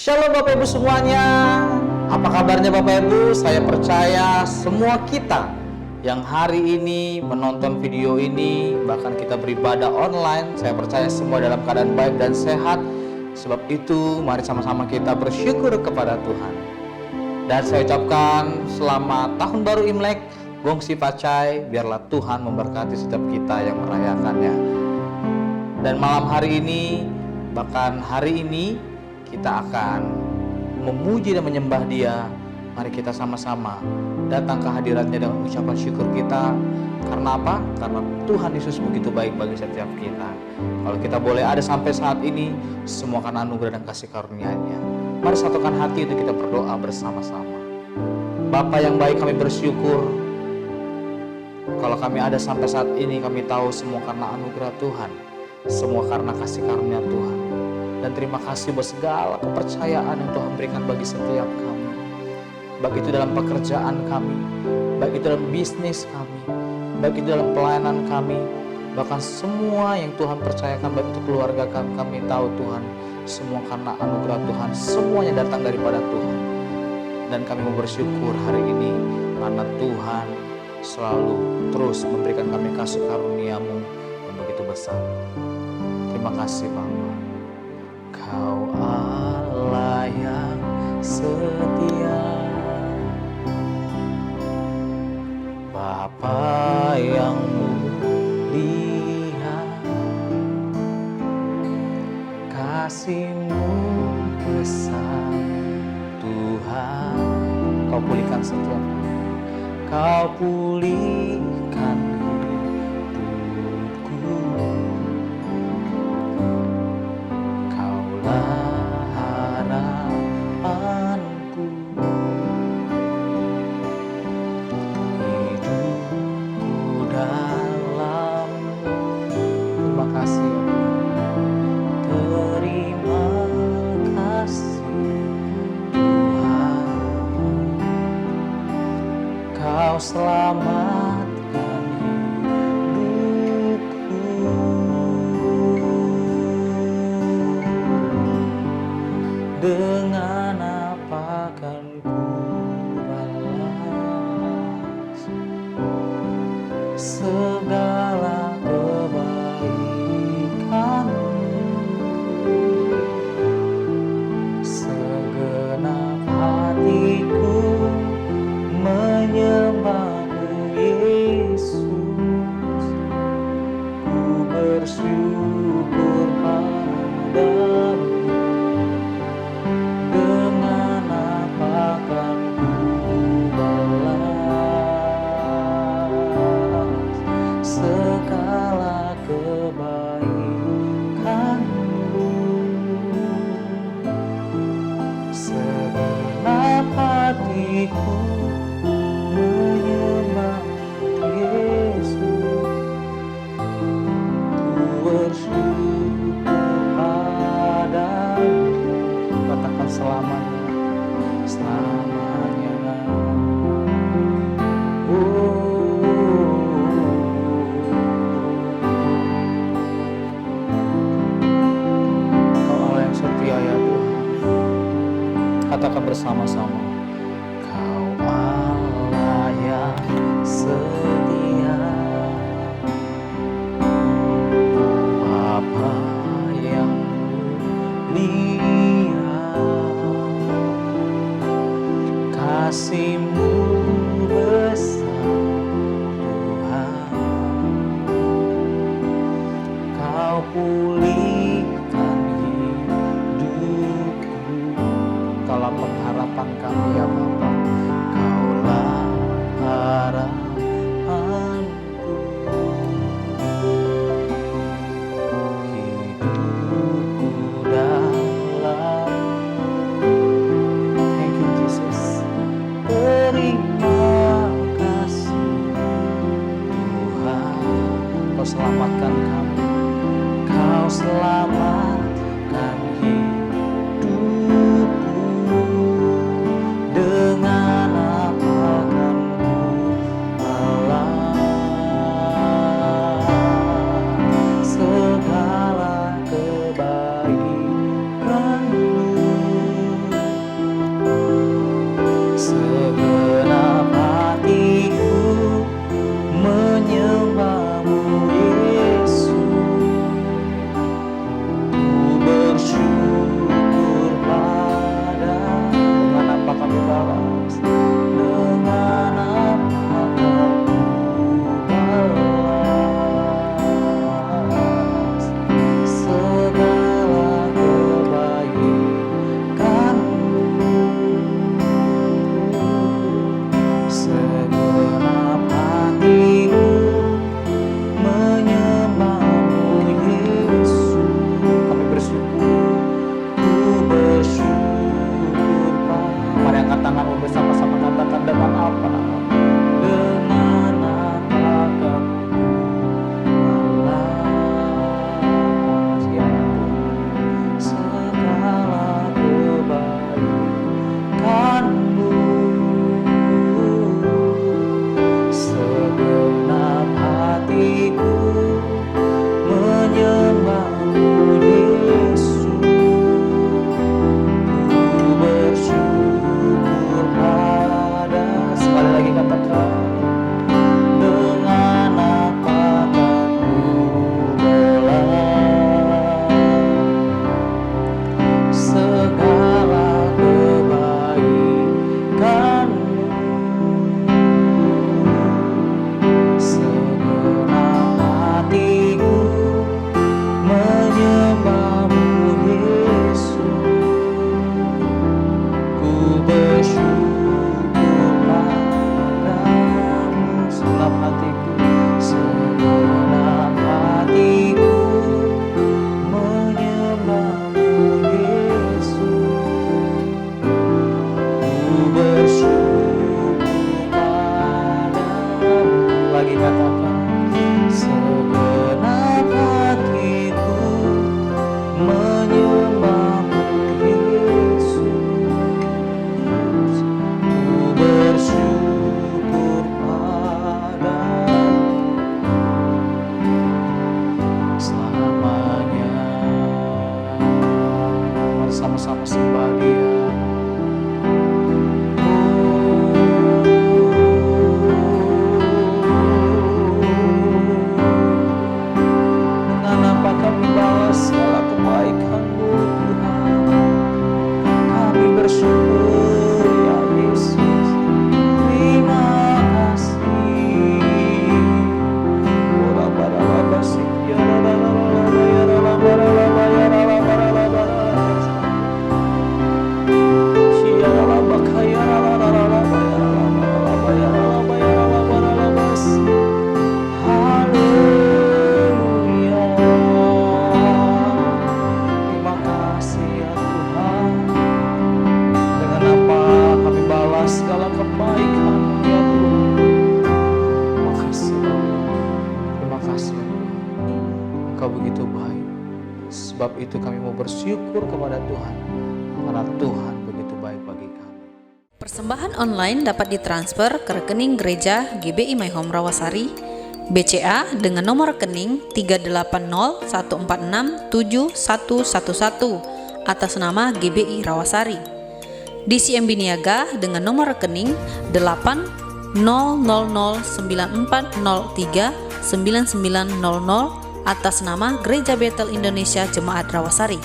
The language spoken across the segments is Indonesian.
Shalom Bapak Ibu semuanya. Apa kabarnya Bapak Ibu? Saya percaya semua kita yang hari ini menonton video ini, bahkan kita beribadah online, saya percaya semua dalam keadaan baik dan sehat. Sebab itu mari sama-sama kita bersyukur kepada Tuhan. Dan saya ucapkan selamat Tahun Baru Imlek, Gongsi Pacai, biarlah Tuhan memberkati setiap kita yang merayakannya. Dan malam hari ini, bahkan hari ini, kita akan memuji dan menyembah Dia. Mari kita sama-sama datang ke hadiratnya dengan ucapan syukur kita. Karena apa? Karena Tuhan Yesus begitu baik bagi setiap kita. Kalau kita boleh ada sampai saat ini, semua karena anugerah dan kasih karunia-Nya. Mari satukan hati untuk kita berdoa bersama-sama. Bapa yang baik, kami bersyukur kalau kami ada sampai saat ini, kami tahu semua karena anugerah Tuhan, semua karena kasih karunia Tuhan. Dan terima kasih buat segala kepercayaan yang Tuhan berikan bagi setiap kami. Baik itu dalam pekerjaan kami, baik itu dalam bisnis kami, baik itu dalam pelayanan kami, bahkan semua yang Tuhan percayakan, baik itu keluarga kami. Kami tahu Tuhan, semua karena anugerah Tuhan, semuanya datang daripada Tuhan. Dan kami mau bersyukur hari ini karena Tuhan selalu terus memberikan kami kasih karunia-Mu yang begitu besar. Terima kasih Bapa. Kau Allah yang setia, Bapa yang mulia, kasih-Mu besar Tuhan. Kau pulihkan setiap kami, Kau pulihkan hidupku. Kaulah harapanku, hidupku dalam-Mu. Terima kasih ya Tuhan. Terima kasih Tuhan. Kau selamatkan hidupku. Dengan apa kan ku balas segala kebaikan-Mu? Segenap hatiku menyembah-Mu Yesus. Ku bersyukur padamu. Dengan apa kan ku balas segala kebaikan-Mu? Segenap hatiku menyembah Yesus. Ku bersyukur padamu. Katakan selamanya, selamanya. Kau Allah yang setia ya Tuhan. Katakan bersama-sama. Kau Allah yang setia, Bapa yang mulia, kasih-Mu besar Tuhan. Kau pulihkan hidupku. Kaulah pengharapan kami ya Bapa. Kaulah harapanku, hidupku dalam. Thank you Jesus. Terima kasih Tuhan. Kau selamatkan kami, Kau selamatkan hidupku. Dengan apa kan ku balas segala kebaikan-Mu? Engkau begitu baik. Sebab itu kami mau bersyukur kepada Tuhan, karena Tuhan begitu baik bagi kami. Persembahan online dapat ditransfer ke rekening gereja GBI My Home Rawasari, BCA dengan nomor rekening 38014671111 atas nama GBI Rawasari. DCMB Niaga dengan nomor rekening 8000940399900 atas nama Gereja Betel Indonesia Jemaat Rawasari.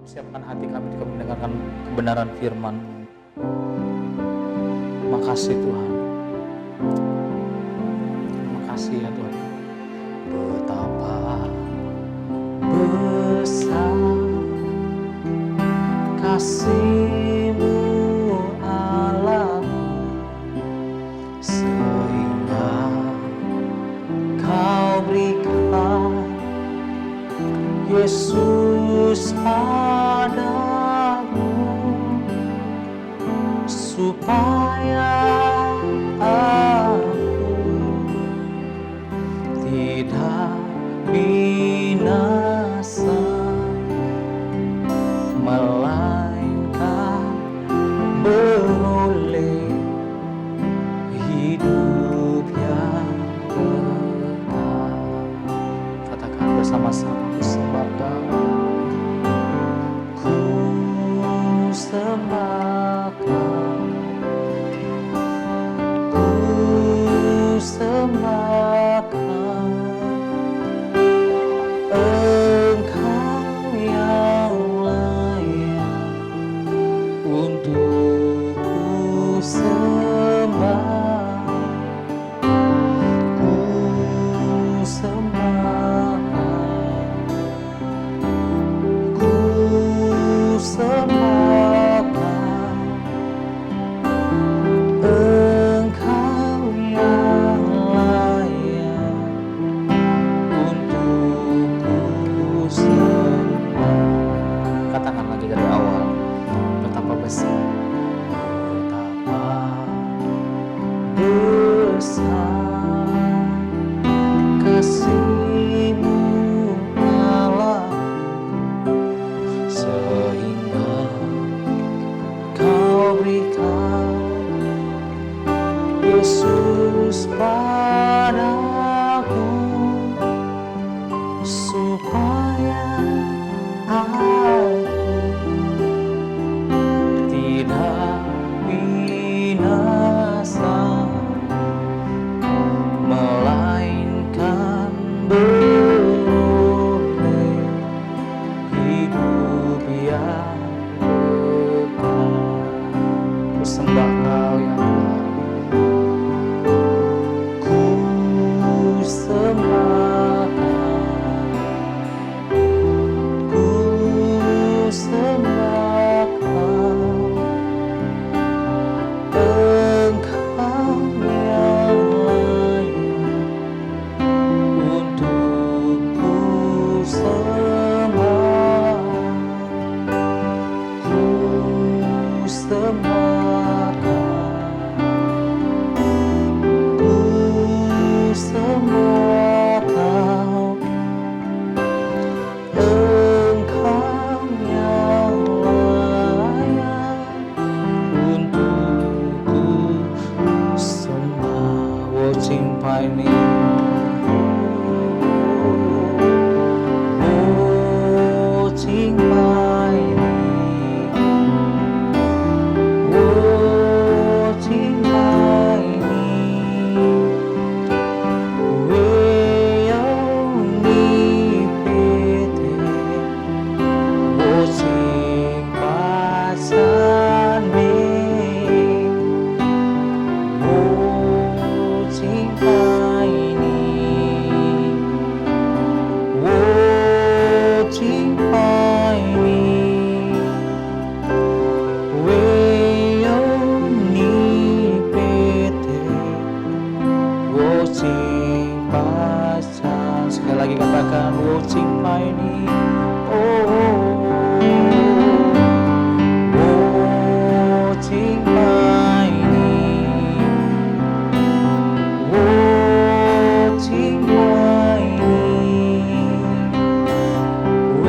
Siapkan hati kami untuk mendengarkan kebenaran firman-Mu. Makasih Tuhan. Terima kasih ya Tuhan. Betapa besar kasih-Mu Allah, sehingga Kau berikan Yesus padaku, supaya aku tidak binasa, melainkan beroleh hidup yang kekal. Katakan bersama-sama, sembah Kau. Sembah Kau, ku sembah Kau, Engkau yang layak untuk ku sembah, ku sembah Kau, ku sembah. Yesus padaku, supaya aku tidak binasa, melainkan beroleh hidup yang kekal. Ku sembah Kau ya Tuhan. Ku sembah Kau, 我敬拜你，哦，我敬拜你，我敬拜你，唯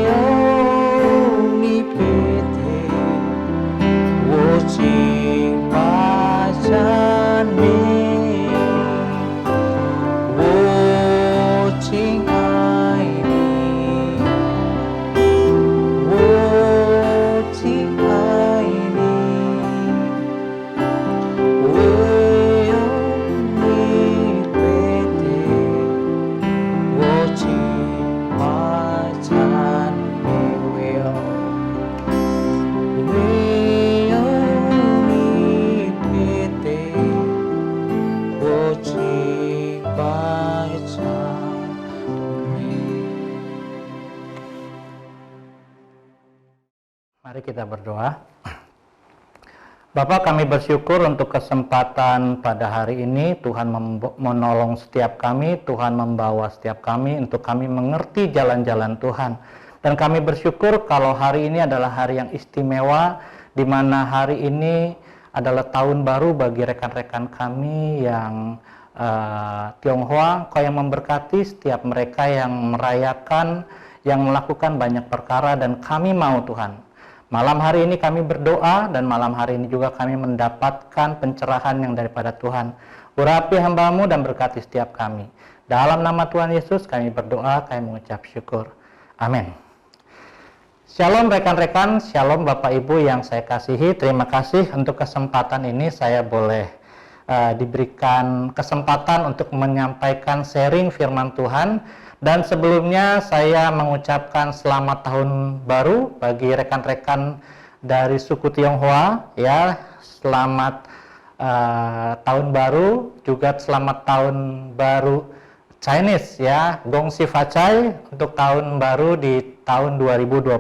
有你配得我敬拜赞美，我敬爱你，我敬爱你，唯有你配得我敬拜赞美，唯有你配得我敬拜赞美。Mari kita berdoa. Bapak, kami bersyukur untuk kesempatan pada hari ini. Tuhan menolong setiap kami, Tuhan membawa setiap kami untuk kami mengerti jalan-jalan Tuhan. Dan kami bersyukur kalau hari ini adalah hari yang istimewa, di mana hari ini adalah tahun baru bagi rekan-rekan kami yang Tionghoa. Kau yang memberkati setiap mereka yang merayakan, yang melakukan banyak perkara, dan kami mau Tuhan, malam hari ini kami berdoa, dan malam hari ini juga kami mendapatkan pencerahan yang daripada Tuhan. Urapi hamba-Mu dan berkati setiap kami. Dalam nama Tuhan Yesus kami berdoa, kami mengucap syukur. Amin. Shalom rekan-rekan, shalom Bapak Ibu yang saya kasihi. Terima kasih untuk kesempatan ini saya boleh diberikan kesempatan untuk menyampaikan sharing firman Tuhan. Dan sebelumnya saya mengucapkan selamat tahun baru bagi rekan-rekan dari suku Tionghoa, ya. Selamat tahun baru, juga selamat tahun baru Chinese, ya. Gong Xi Fa Cai untuk tahun baru di tahun 2022.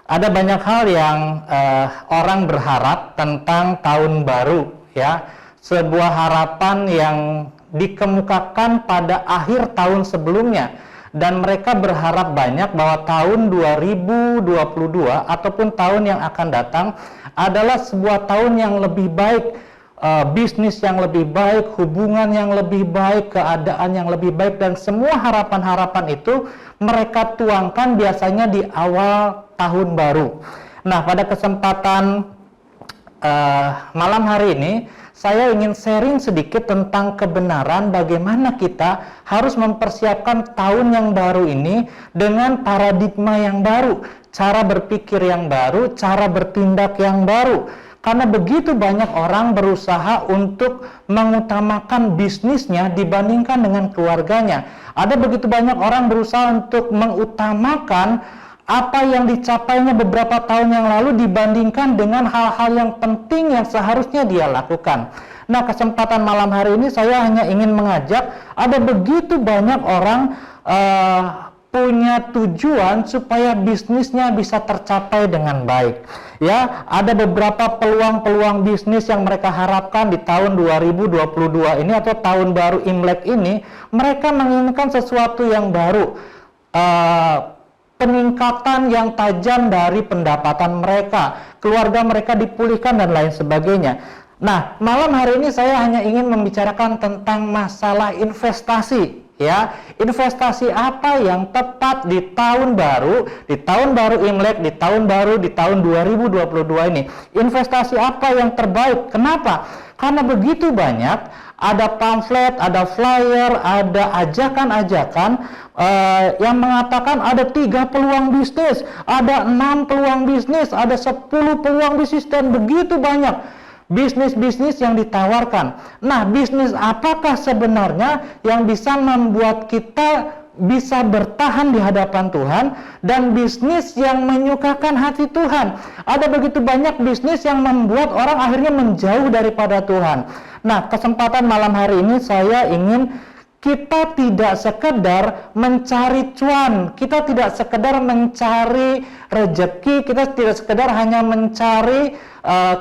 Ada banyak hal yang orang berharap tentang tahun baru, ya. Sebuah harapan yang dikemukakan pada akhir tahun sebelumnya, dan mereka berharap banyak bahwa tahun 2022 ataupun tahun yang akan datang adalah sebuah tahun yang lebih baik, bisnis yang lebih baik, hubungan yang lebih baik, keadaan yang lebih baik, dan semua harapan-harapan itu mereka tuangkan biasanya di awal tahun baru. Nah, pada kesempatan malam hari ini saya ingin sharing sedikit tentang kebenaran bagaimana kita harus mempersiapkan tahun yang baru ini dengan paradigma yang baru, cara berpikir yang baru, cara bertindak yang baru. Karena begitu banyak orang berusaha untuk mengutamakan bisnisnya dibandingkan dengan keluarganya. Ada begitu banyak orang berusaha untuk mengutamakan apa yang dicapainya beberapa tahun yang lalu dibandingkan dengan hal-hal yang penting yang seharusnya dia lakukan. Nah, kesempatan malam hari ini saya hanya ingin mengajak, ada begitu banyak orang punya tujuan supaya bisnisnya bisa tercapai dengan baik. Ya, ada beberapa peluang-peluang bisnis yang mereka harapkan di tahun 2022 ini atau tahun baru Imlek ini. Mereka menginginkan sesuatu yang baru. Peningkatan yang tajam dari pendapatan mereka, keluarga mereka dipulihkan dan lain sebagainya. Nah, malam hari ini saya hanya ingin membicarakan tentang masalah investasi, ya. Investasi apa yang tepat di tahun baru Imlek, di tahun baru di tahun 2022 ini. Investasi apa yang terbaik? Kenapa? Karena begitu banyak, ada pamflet, ada flyer, ada ajakan-ajakan yang mengatakan ada 3 peluang bisnis, ada 6 peluang bisnis, ada 10 peluang bisnis, dan begitu banyak bisnis-bisnis yang ditawarkan. Nah, bisnis apakah sebenarnya yang bisa membuat kita bisa bertahan di hadapan Tuhan, dan bisnis yang menyukakan hati Tuhan? Ada begitu banyak bisnis yang membuat orang akhirnya menjauh daripada Tuhan. Nah, kesempatan malam hari ini saya ingin kita tidak sekedar mencari cuan, kita tidak sekedar mencari rezeki, kita tidak sekedar hanya mencari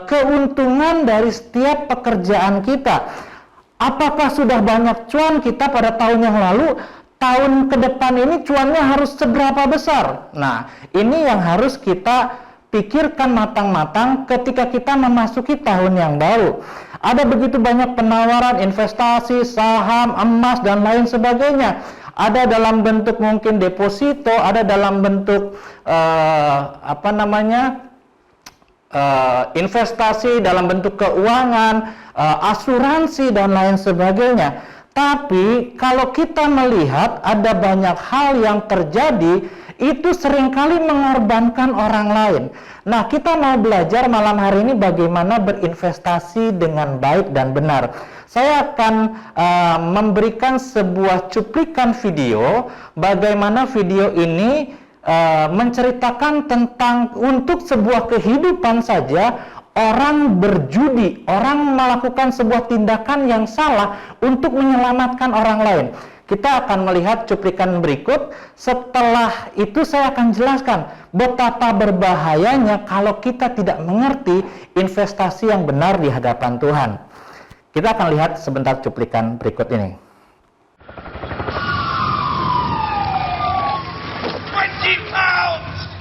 keuntungan dari setiap pekerjaan kita. Apakah sudah banyak cuan kita pada tahun yang lalu? tahun ke depan ini cuannya harus seberapa besar. Nah, ini yang harus kita pikirkan matang-matang ketika kita memasuki tahun yang baru. Ada begitu banyak penawaran investasi, saham, emas, dan lain sebagainya. Ada dalam bentuk mungkin deposito, ada dalam bentuk investasi dalam bentuk keuangan, asuransi, dan lain sebagainya. Tapi kalau kita melihat ada banyak hal yang terjadi, itu seringkali mengorbankan orang lain. Nah, kita mau belajar malam hari ini bagaimana berinvestasi dengan baik dan benar. Saya akan memberikan sebuah cuplikan video, bagaimana video ini menceritakan tentang untuk sebuah kehidupan saja orang berjudi, orang melakukan sebuah tindakan yang salah untuk menyelamatkan orang lain. Kita akan melihat cuplikan berikut. Setelah itu saya akan jelaskan betapa berbahayanya kalau kita tidak mengerti investasi yang benar di hadapan Tuhan. Kita akan lihat sebentar cuplikan berikut ini. 20 pounds!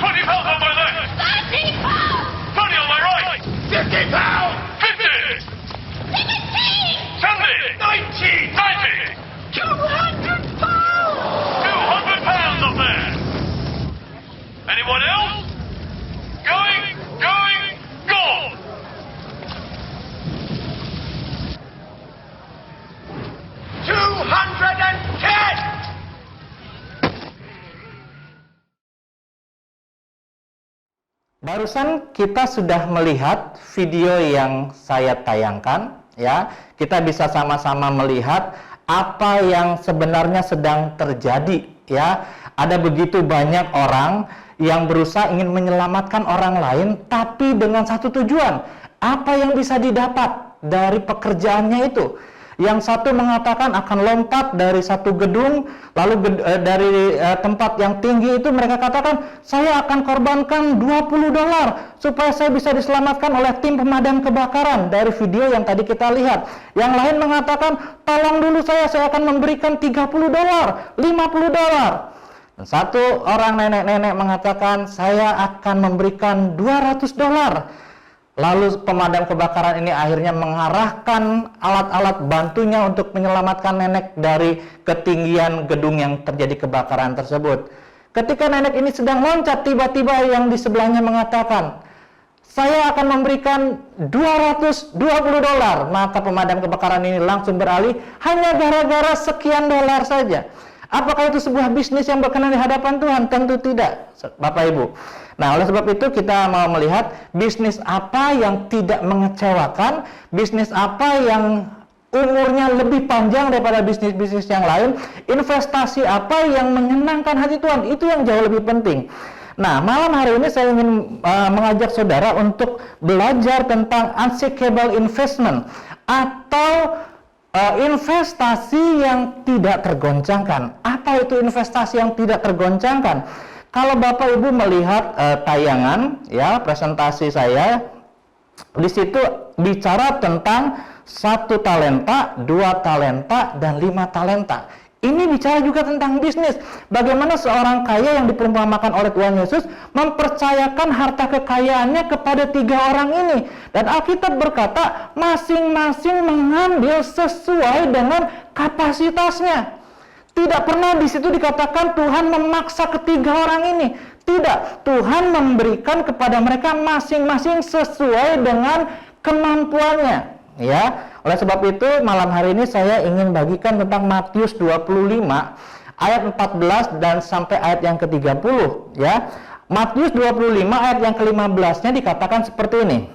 20 pounds on my left! 30 pounds! 30 on my right! 50 pounds! 50! 70! 90! 90! 200 pounds! 200 pounds up there! Anyone else? Going! Gone! 210! Barusan kita sudah melihat video yang saya tayangkan, ya. Kita bisa sama-sama melihat apa yang sebenarnya sedang terjadi, ya. Ada begitu banyak orang yang berusaha ingin menyelamatkan orang lain, tapi dengan satu tujuan. Apa yang bisa didapat dari pekerjaannya itu? Yang satu mengatakan akan lompat dari satu gedung, lalu dari tempat yang tinggi itu mereka katakan, saya akan korbankan $20 supaya saya bisa diselamatkan oleh tim pemadam kebakaran dari video yang tadi kita lihat. Yang lain mengatakan, tolong dulu saya akan memberikan $30, $50. Dan satu orang nenek-nenek mengatakan, saya akan memberikan $200. Lalu pemadam kebakaran ini akhirnya mengarahkan alat-alat bantunya untuk menyelamatkan nenek dari ketinggian gedung yang terjadi kebakaran tersebut. Ketika nenek ini sedang loncat, tiba-tiba yang di sebelahnya mengatakan, saya akan memberikan $220. Maka pemadam kebakaran ini langsung beralih, hanya gara-gara sekian dolar saja. Apakah itu sebuah bisnis yang berkenan di hadapan Tuhan? Tentu tidak, Bapak Ibu. Nah, oleh sebab itu kita mau melihat bisnis apa yang tidak mengecewakan, bisnis apa yang umurnya lebih panjang daripada bisnis-bisnis yang lain, investasi apa yang menyenangkan hati Tuhan, itu yang jauh lebih penting. Nah, malam hari ini saya ingin mengajak saudara untuk belajar tentang unshakable investment atau investasi yang tidak tergoncangkan. Apa itu investasi yang tidak tergoncangkan? Kalau Bapak Ibu melihat tayangan, ya, presentasi saya, di situ bicara tentang 1 talenta, 2 talenta, dan 5 talenta. Ini bicara juga tentang bisnis. Bagaimana seorang kaya yang diperumpamakan oleh Tuhan Yesus mempercayakan harta kekayaannya kepada 3 orang ini. Dan Alkitab berkata, masing-masing mengambil sesuai dengan kapasitasnya. Tidak pernah di situ dikatakan Tuhan memaksa ketiga orang ini. Tidak, Tuhan memberikan kepada mereka masing-masing sesuai dengan kemampuannya. Ya, oleh sebab itu malam hari ini saya ingin bagikan tentang Matius 25 ayat 14 dan sampai ayat yang ke-30, ya. Matius 25 ayat yang ke-15-nya dikatakan seperti ini.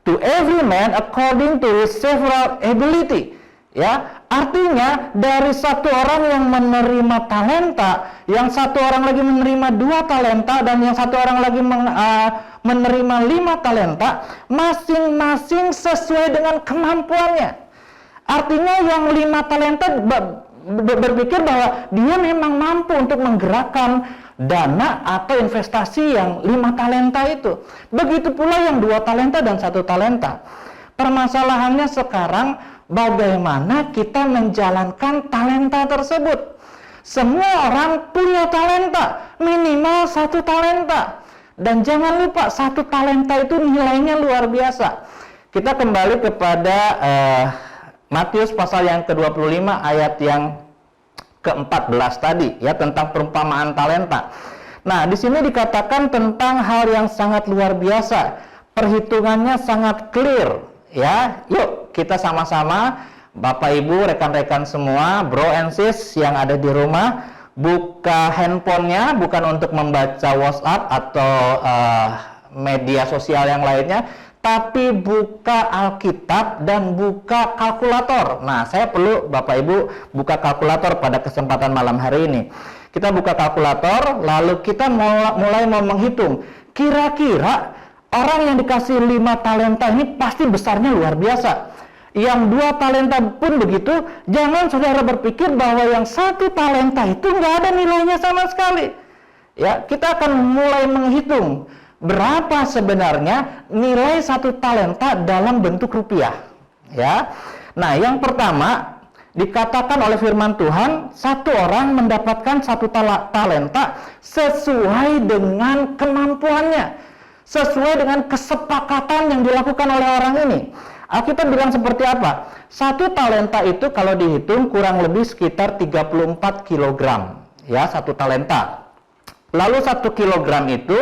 To every man according to his several ability. Ya, artinya dari satu orang yang menerima talenta, yang satu orang lagi menerima 2 talenta, dan yang satu orang lagi menerima 5 talenta, masing-masing sesuai dengan kemampuannya. Artinya yang 5 talenta berpikir bahwa dia memang mampu untuk menggerakkan dana atau investasi yang 5 talenta itu. Begitu pula yang 2 talenta dan 1 talenta. Permasalahannya sekarang bagaimana kita menjalankan talenta tersebut. Semua orang punya talenta, minimal 1 talenta. Dan jangan lupa, 1 talenta itu nilainya luar biasa. Kita kembali kepada Matius pasal yang ke-25 ayat yang ke-14 tadi, ya, tentang perumpamaan talenta. Nah, di sini dikatakan tentang hal yang sangat luar biasa. Perhitungannya sangat clear, ya. Yuk, kita sama-sama, Bapak Ibu, rekan-rekan semua, bro and sis yang ada di rumah, buka handphonenya, bukan untuk membaca WhatsApp atau media sosial yang lainnya, tapi buka Alkitab dan buka kalkulator. Nah, saya perlu Bapak Ibu buka kalkulator pada kesempatan malam hari ini. Kita buka kalkulator, lalu kita mulai mau menghitung. Kira-kira orang yang dikasih 5 talenta ini pasti besarnya luar biasa. Yang 2 talenta pun begitu. Jangan saudara berpikir bahwa yang 1 talenta itu nggak ada nilainya sama sekali. Ya, kita akan mulai menghitung berapa sebenarnya nilai 1 talenta dalam bentuk rupiah. Ya, nah yang pertama dikatakan oleh firman Tuhan, 1 orang mendapatkan 1 talenta sesuai dengan kemampuannya, sesuai dengan kesepakatan yang dilakukan oleh orang ini. Alkitab bilang seperti apa? 1 talenta itu kalau dihitung kurang lebih sekitar 34 kg. Ya, 1 talenta. Lalu 1 kilogram itu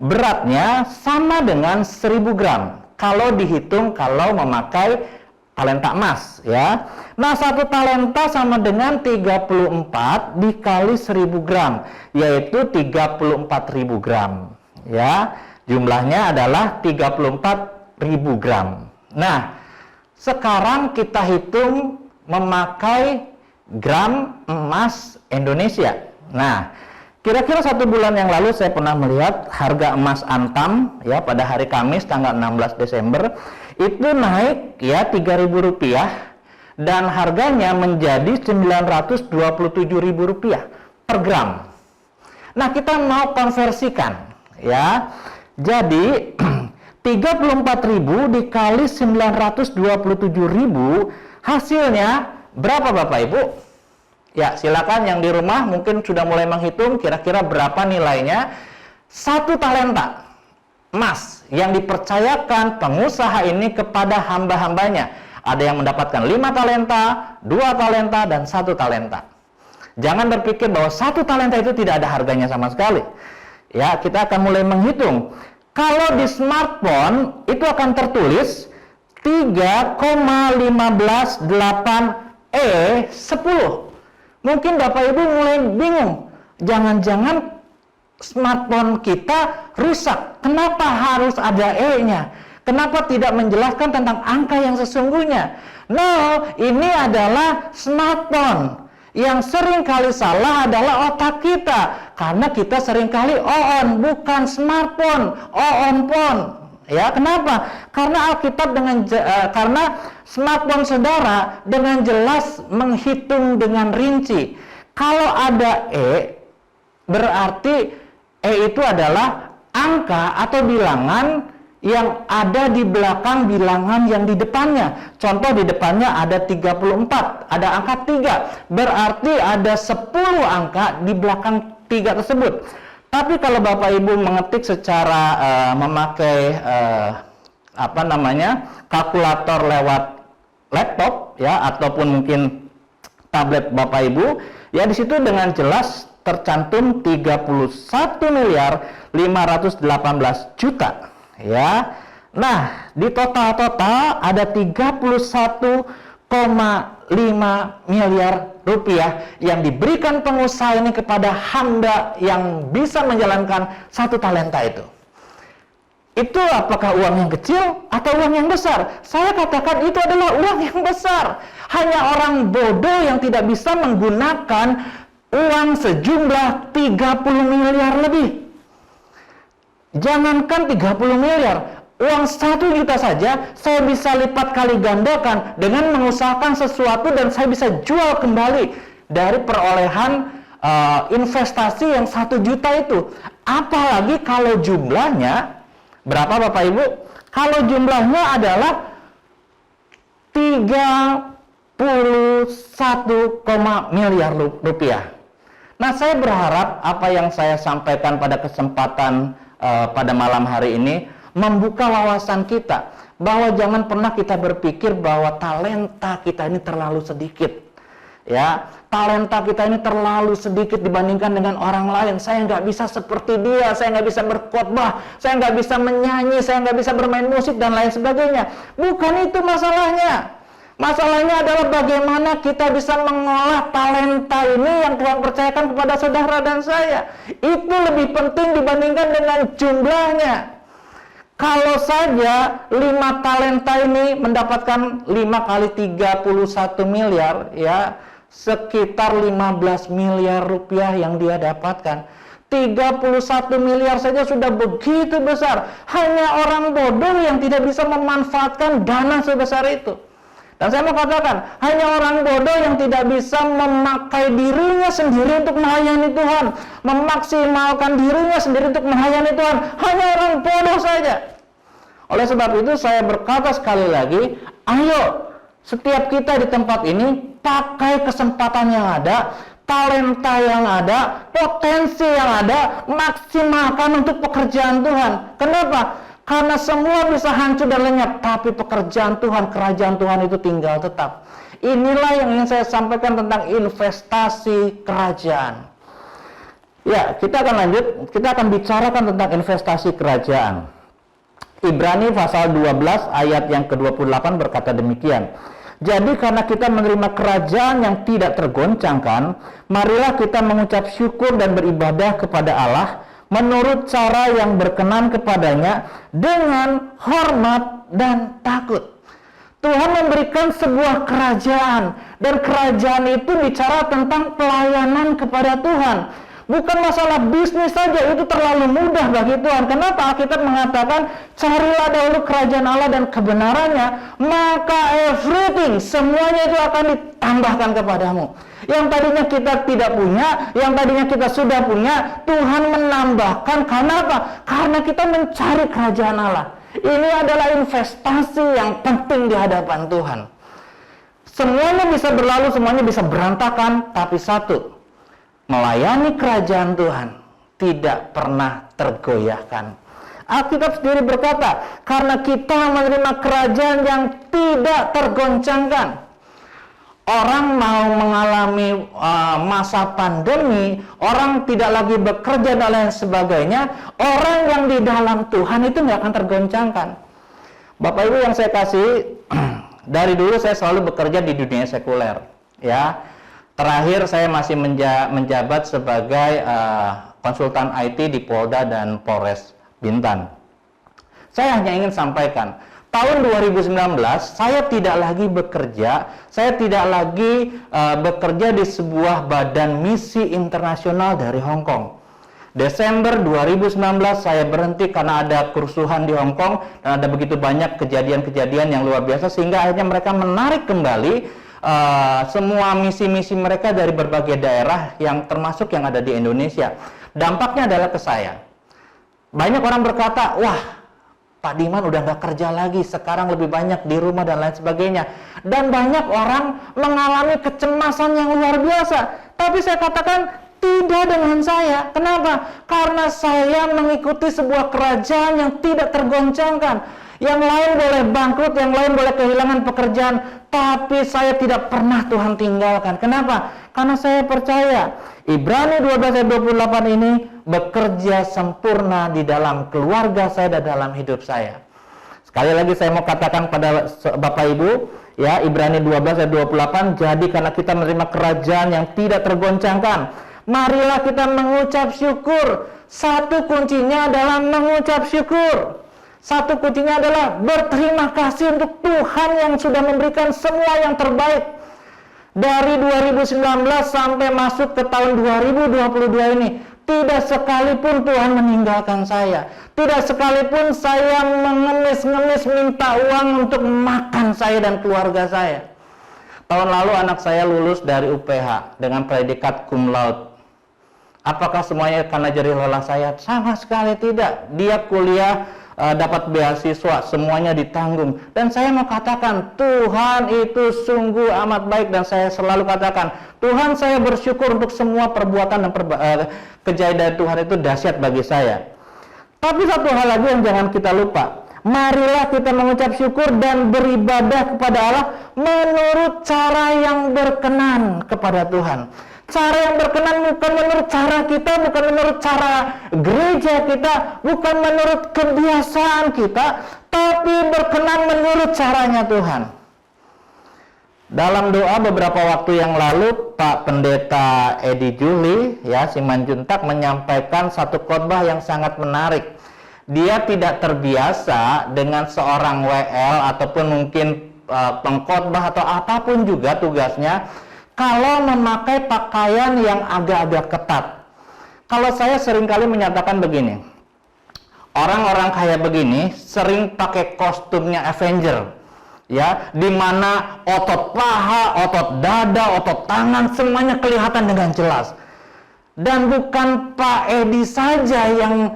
beratnya sama dengan 1000 gram. Kalau dihitung kalau memakai talenta emas, ya. Nah, 1 talenta sama dengan 34 dikali 1000 gram, yaitu 34.000 gram. Ya, jumlahnya adalah 34.000 gram. Nah, sekarang kita hitung memakai gram emas Indonesia. Nah, kira-kira 1 bulan yang lalu saya pernah melihat harga emas Antam, ya, pada hari Kamis tanggal 16 Desember itu naik, ya, Rp3.000 dan harganya menjadi Rp927.000 per gram. Nah, kita mau konversikan, ya. Jadi 34.000 dikali 927.000 hasilnya berapa Bapak Ibu? Ya, silakan yang di rumah mungkin sudah mulai menghitung kira-kira berapa nilainya. 1 talenta emas yang dipercayakan pengusaha ini kepada hamba-hambanya. Ada yang mendapatkan 5 talenta, 2 talenta, dan 1 talenta. Jangan berpikir bahwa 1 talenta itu tidak ada harganya sama sekali. Ya, kita akan mulai menghitung. Kalau di smartphone itu akan tertulis 3,158E10. Mungkin Bapak Ibu mulai bingung. Jangan-jangan smartphone kita rusak. Kenapa harus ada E-nya? Kenapa tidak menjelaskan tentang angka yang sesungguhnya? No, ini adalah smartphone. Yang sering kali salah adalah otak kita, karena kita sering kali on, bukan smartphone, on phone. Ya, kenapa? Karena Alkitab karena smartphone saudara dengan jelas menghitung dengan rinci. Kalau ada E, berarti E itu adalah angka atau bilangan yang ada di belakang bilangan yang di depannya. Contoh di depannya ada 34, ada angka 3. Berarti ada 10 angka di belakang 3 tersebut. Tapi kalau Bapak Ibu mengetik secara memakai kalkulator lewat laptop, ya, ataupun mungkin tablet Bapak Ibu, ya, di situ dengan jelas tercantum 31.518 juta. Ya, nah di total ada 31,5 miliar rupiah yang diberikan pengusaha ini kepada hamba yang bisa menjalankan 1 talenta itu. Itu apakah uang yang kecil atau uang yang besar? Saya katakan itu adalah uang yang besar. Hanya orang bodoh yang tidak bisa menggunakan uang sejumlah 30 miliar lebih. Jangankan 30 miliar, uang 1 juta saja saya bisa lipat kali gandakan dengan mengusahakan sesuatu dan saya bisa jual kembali dari perolehan investasi yang 1 juta itu. Apalagi kalau jumlahnya berapa Bapak Ibu? Kalau jumlahnya adalah 31, miliar rupiah. Nah, saya berharap apa yang saya sampaikan pada kesempatan pada malam hari ini membuka wawasan kita, bahwa jangan pernah kita berpikir bahwa talenta kita ini terlalu sedikit. Ya, talenta kita ini terlalu sedikit dibandingkan dengan orang lain. Saya nggak bisa seperti dia, saya nggak bisa berkhotbah, saya nggak bisa menyanyi, saya nggak bisa bermain musik dan lain sebagainya. Bukan itu masalahnya. Masalahnya adalah bagaimana kita bisa mengolah talenta ini yang Tuhan percayakan kepada saudara dan saya. Itu lebih penting dibandingkan dengan jumlahnya. Kalau saja 5 talenta ini mendapatkan 5 kali 31 miliar, ya, sekitar 15 miliar rupiah yang dia dapatkan. 31 miliar saja sudah begitu besar. Hanya orang bodoh yang tidak bisa memanfaatkan dana sebesar itu. Dan saya mau katakan, hanya orang bodoh yang tidak bisa memakai dirinya sendiri untuk melayani Tuhan, memaksimalkan dirinya sendiri untuk melayani Tuhan. Hanya orang bodoh saja. Oleh sebab itu saya berkata sekali lagi, ayo setiap kita di tempat ini pakai kesempatan yang ada, talenta yang ada, potensi yang ada, maksimalkan untuk pekerjaan Tuhan. Kenapa? Karena semua bisa hancur dan lenyap, tapi pekerjaan Tuhan, kerajaan Tuhan itu tinggal tetap. Inilah yang ingin saya sampaikan tentang investasi kerajaan. Ya, kita akan lanjut, kita akan bicarakan tentang investasi kerajaan. Ibrani pasal 12 ayat yang ke-28 berkata demikian. Jadi karena kita menerima kerajaan yang tidak tergoncangkan, marilah kita mengucap syukur dan beribadah kepada Allah menurut cara yang berkenan kepadanya dengan hormat dan takut. Tuhan memberikan sebuah kerajaan, dan kerajaan itu bicara tentang pelayanan kepada Tuhan. Bukan masalah bisnis saja, itu terlalu mudah bagi Tuhan. Kenapa Alkitab mengatakan, carilah dahulu kerajaan Allah dan kebenarannya, maka everything, semuanya itu akan ditambahkan kepadamu. Yang tadinya kita tidak punya, yang tadinya kita sudah punya, Tuhan menambahkan. Karena apa? Karena kita mencari kerajaan Allah. Ini adalah investasi yang penting di hadapan Tuhan. Semuanya bisa berlalu, semuanya bisa berantakan, tapi satu, melayani kerajaan Tuhan tidak pernah tergoyahkan. Alkitab sendiri berkata, karena kita menerima kerajaan yang tidak tergoncangkan. Orang mau mengalami masa pandemi, orang tidak lagi bekerja dan lain sebagainya, orang yang di dalam Tuhan itu nggak akan tergoncangkan. Bapak Ibu yang saya kasih, dari dulu saya selalu bekerja di dunia sekuler, ya. Terakhir saya masih menjabat sebagai konsultan IT di Polda dan Polres Bintan. Saya hanya ingin sampaikan, tahun 2019 saya tidak lagi bekerja, saya tidak lagi bekerja di sebuah badan misi internasional dari Hong Kong. Desember 2019 saya berhenti karena ada kerusuhan di Hong Kong dan ada begitu banyak kejadian-kejadian yang luar biasa, sehingga akhirnya mereka menarik kembali semua misi-misi mereka dari berbagai daerah yang termasuk yang ada di Indonesia. Dampaknya adalah ke saya. Banyak orang berkata, wah, Pak Diman udah nggak kerja lagi, sekarang lebih banyak di rumah dan lain sebagainya. Dan banyak orang mengalami kecemasan yang luar biasa. Tapi saya katakan, tidak dengan saya. Kenapa? Karena saya mengikuti sebuah kerajaan yang tidak tergoncangkan. Yang lain boleh bangkrut, yang lain boleh kehilangan pekerjaan, tapi saya tidak pernah Tuhan tinggalkan. Kenapa? Karena saya percaya Ibrani 12 ayat 28 ini bekerja sempurna di dalam keluarga saya dan dalam hidup saya. Sekali lagi saya mau katakan pada Bapak Ibu, ya, Ibrani 12 ayat 28, jadi karena kita menerima kerajaan yang tidak tergoncangkan, marilah kita mengucap syukur. Satu kuncinya adalah mengucap syukur. Satu kuncinya adalah berterima kasih untuk Tuhan yang sudah memberikan semua yang terbaik. Dari 2019 sampai masuk ke tahun 2022 ini, tidak sekalipun Tuhan meninggalkan saya. Tidak sekalipun saya mengemis-ngemis minta uang untuk makan saya dan keluarga saya. Tahun lalu anak saya lulus dari UPH dengan predikat cum laude. Apakah semuanya karena jerih lelah saya? Sama sekali tidak. Dia kuliah dapat beasiswa, semuanya ditanggung. Dan saya mau katakan, Tuhan itu sungguh amat baik, dan saya selalu katakan, Tuhan, saya bersyukur untuk semua perbuatan dan kejayaan dari Tuhan itu dahsyat bagi saya. Tapi satu hal lagi yang jangan kita lupa, marilah kita mengucap syukur dan beribadah kepada Allah menurut cara yang berkenan kepada Tuhan. Cara yang berkenan bukan menurut cara kita, bukan menurut cara gereja kita, bukan menurut kebiasaan kita, tapi berkenan menurut caranya Tuhan. Dalam doa beberapa waktu yang lalu, Pak Pendeta Edi Juli, ya, Simanjuntak, menyampaikan satu khotbah yang sangat menarik. Dia tidak terbiasa dengan seorang WL ataupun mungkin pengkhotbah atau apapun juga tugasnya, kalau memakai pakaian yang agak-agak ketat. Kalau saya seringkali menyatakan begini, orang-orang kaya begini sering pakai kostumnya Avenger, ya, di mana otot paha, otot dada, otot tangan semuanya kelihatan dengan jelas. Dan bukan Pak Edi saja yang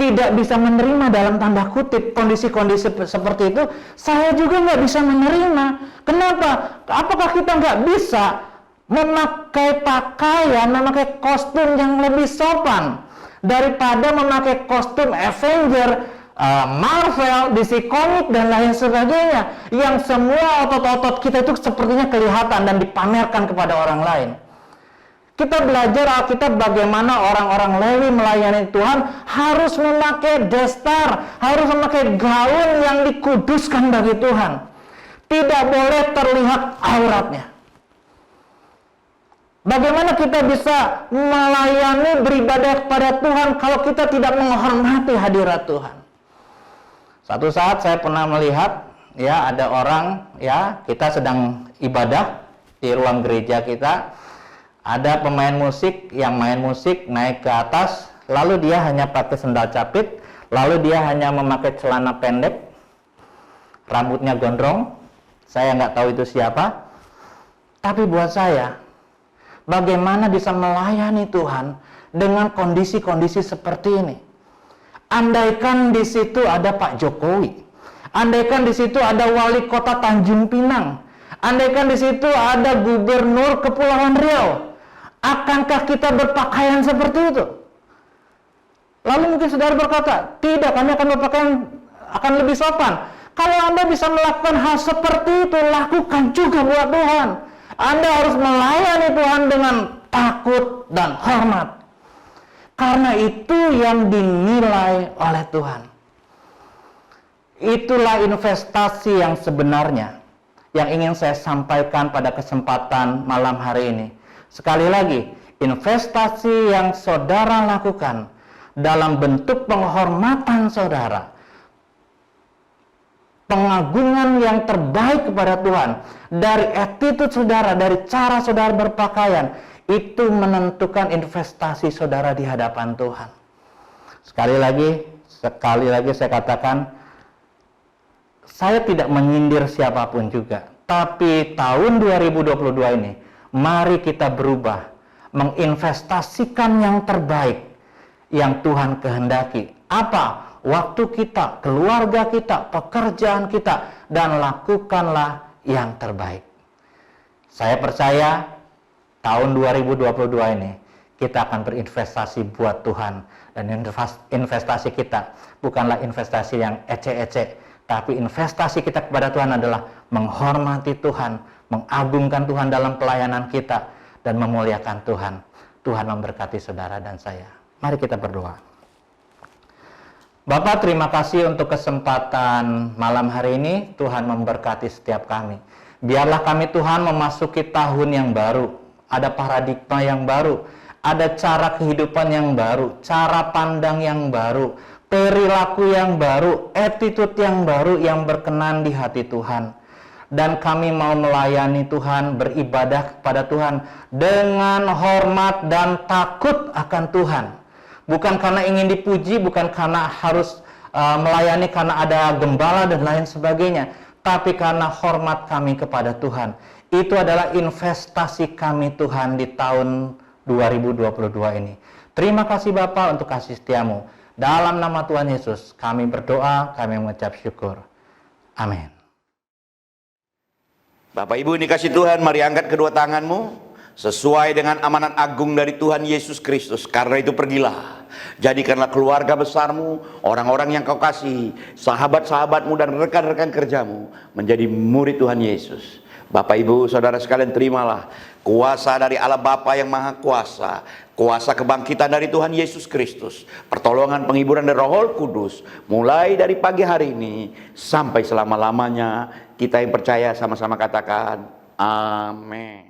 tidak bisa menerima dalam tanda kutip kondisi-kondisi seperti itu, saya juga nggak bisa menerima. Kenapa? Apakah kita nggak bisa memakai pakaian, memakai kostum yang lebih sopan daripada memakai kostum Avenger, Marvel, DC Comics dan lain sebagainya, yang semua otot-otot kita itu sepertinya kelihatan dan dipamerkan kepada orang lain. Kita belajar Alkitab bagaimana orang-orang Lewi melayani Tuhan harus memakai destar, harus memakai gaun yang dikuduskan bagi Tuhan. Tidak boleh terlihat auratnya. Bagaimana kita bisa melayani, beribadah kepada Tuhan kalau kita tidak menghormati hadirat Tuhan? Satu saat saya pernah melihat, ya, ada orang, ya, kita sedang ibadah di ruang gereja kita. Ada pemain musik yang main musik naik ke atas, lalu dia hanya pakai sendal capit, lalu dia hanya memakai celana pendek, rambutnya gondrong. Saya nggak tahu itu siapa. Tapi buat saya, bagaimana bisa melayani Tuhan dengan kondisi-kondisi seperti ini? Andaikan di situ ada Pak Jokowi, andaikan di situ ada wali kota Tanjung Pinang, andaikan di situ ada gubernur Kepulauan Riau, akankah kita berpakaian seperti itu? Lalu mungkin saudara berkata, tidak, kami akan berpakaian akan lebih sopan. Kalau Anda bisa melakukan hal seperti itu, lakukan juga buat Tuhan. Anda harus melayani Tuhan dengan takut dan hormat. Karena itu yang dinilai oleh Tuhan. Itulah investasi yang sebenarnya yang ingin saya sampaikan pada kesempatan malam hari ini. Sekali lagi, investasi yang saudara lakukan dalam bentuk penghormatan saudara, pengagungan yang terbaik kepada Tuhan, dari attitude saudara, dari cara saudara berpakaian, itu menentukan investasi saudara di hadapan Tuhan. Sekali lagi saya katakan, saya tidak menyindir siapapun juga, tapi tahun 2022 ini, mari kita berubah, menginvestasikan yang terbaik yang Tuhan kehendaki. Apa? Waktu kita, keluarga kita, pekerjaan kita, dan lakukanlah yang terbaik. Saya percaya tahun 2022 ini kita akan berinvestasi buat Tuhan, dan investasi kita bukanlah investasi yang ecek-ecek, tapi investasi kita kepada Tuhan adalah menghormati Tuhan, mengagungkan Tuhan dalam pelayanan kita, dan memuliakan Tuhan. Tuhan memberkati saudara dan saya. Mari kita berdoa. Bapak, terima kasih untuk kesempatan malam hari ini. Tuhan memberkati setiap kami. Biarlah kami, Tuhan, memasuki tahun yang baru. Ada paradigma yang baru, ada cara kehidupan yang baru, cara pandang yang baru, perilaku yang baru, attitude yang baru yang berkenan di hati Tuhan. Dan kami mau melayani Tuhan, beribadah kepada Tuhan dengan hormat dan takut akan Tuhan. Bukan karena ingin dipuji, bukan karena harus melayani karena ada gembala dan lain sebagainya, tapi karena hormat kami kepada Tuhan. Itu adalah investasi kami, Tuhan, di tahun 2022 ini. Terima kasih Bapak untuk kasih setiamu. Dalam nama Tuhan Yesus, kami berdoa, kami mengucap syukur. Amin. Bapak Ibu dikasih Tuhan, mari angkat kedua tanganmu sesuai dengan amanat agung dari Tuhan Yesus Kristus. Karena itu pergilah, jadikanlah keluarga besarmu, orang-orang yang kau kasihi, sahabat-sahabatmu dan rekan-rekan kerjamu menjadi murid Tuhan Yesus. Bapak Ibu Saudara sekalian, terimalah kuasa dari Allah Bapa yang Maha Kuasa, kuasa kebangkitan dari Tuhan Yesus Kristus, pertolongan penghiburan dari Roh Kudus, mulai dari pagi hari ini sampai selama-lamanya. Kita yang percaya sama-sama katakan amin.